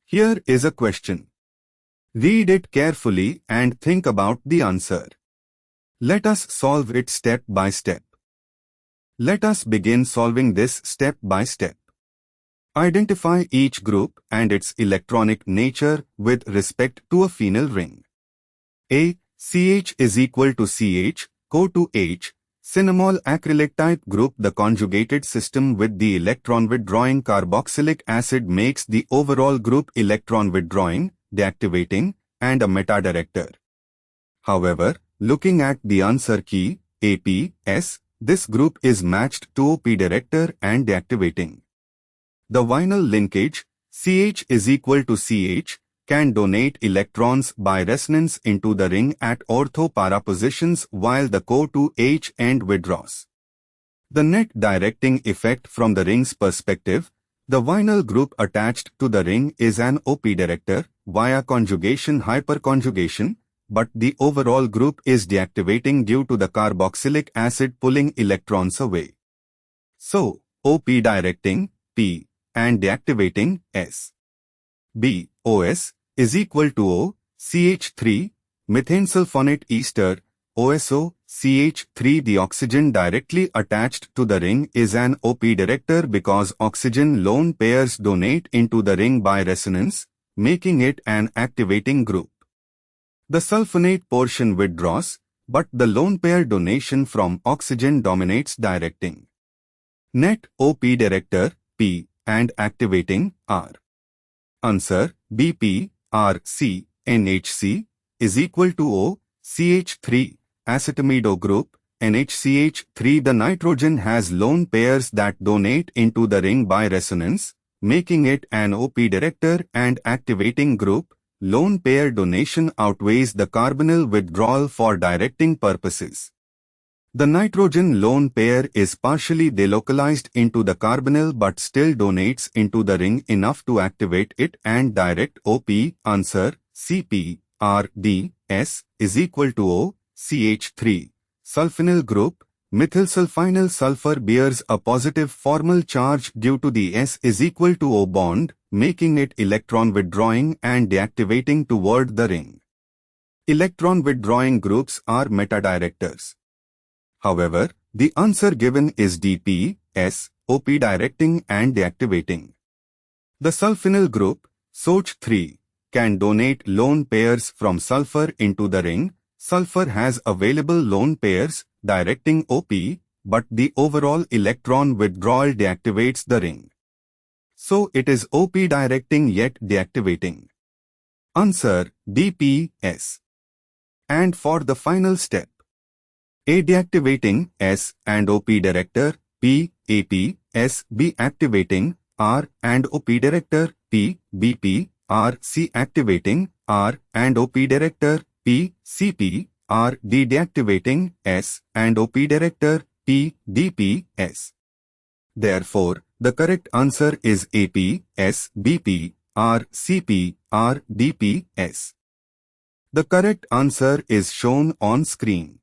Here is a question. Read it carefully and think about the answer. Let us solve it step by step. Let us begin solving this step by step. Identify each group and its electronic nature with respect to a phenyl ring. A. CH is equal to CH-CO2H, cinnamoyl acrylate-type group. The conjugated system with the electron-withdrawing carboxylic acid makes the overall group electron-withdrawing, deactivating, and a meta-director. However, looking at the answer key, APS, this group is matched to OP director and deactivating. The vinyl linkage, CH is equal to CH, can donate electrons by resonance into the ring at ortho para positions while the CO2H end withdraws. The net directing effect from the ring's perspective, the vinyl group attached to the ring is an OP director via conjugation hyperconjugation, but the overall group is deactivating due to the carboxylic acid pulling electrons away. So, OP directing, P, and deactivating, S. B, OS, is equal to O, CH3, methane sulfonate ester, OSO, CH3. The oxygen directly attached to the ring is an OP director because oxygen lone pairs donate into the ring by resonance, making it an activating group. The sulfonate portion withdraws, but the lone pair donation from oxygen dominates directing. Net OP director, P, and activating, R. Answer, BP, RC, NHC, is equal to O, CH3, acetamido group, NHCH3. The nitrogen has lone pairs that donate into the ring by resonance, making it an OP director and activating group. Lone pair donation outweighs the carbonyl withdrawal for directing purposes. The nitrogen lone pair is partially delocalized into the carbonyl but still donates into the ring enough to activate it and direct OP. Answer, CP, RD, S, is equal to O, CH3. Sulfonyl group, methylsulfinyl sulfur bears a positive formal charge due to the S is equal to O bond, making it electron withdrawing and deactivating toward the ring. Electron withdrawing groups are meta-directors. However, the answer given is DP, S, OP directing and deactivating. The sulfonyl group, SOCH3, can donate lone pairs from sulfur into the ring. Sulfur has available lone pairs, directing OP, but the overall electron withdrawal deactivates the ring. So it is OP directing yet deactivating. Answer, DP-S. And for the final step, A deactivating, S, and OP director, P, AP, S, B activating, R, and OP director, P, BP, R, C activating, R, and OP director, P, CP, R, D deactivating, S, and OP director, P, DP, S. Therefore, the correct answer is AP, S, BP, R, CP, R, DP, S. The correct answer is shown on screen.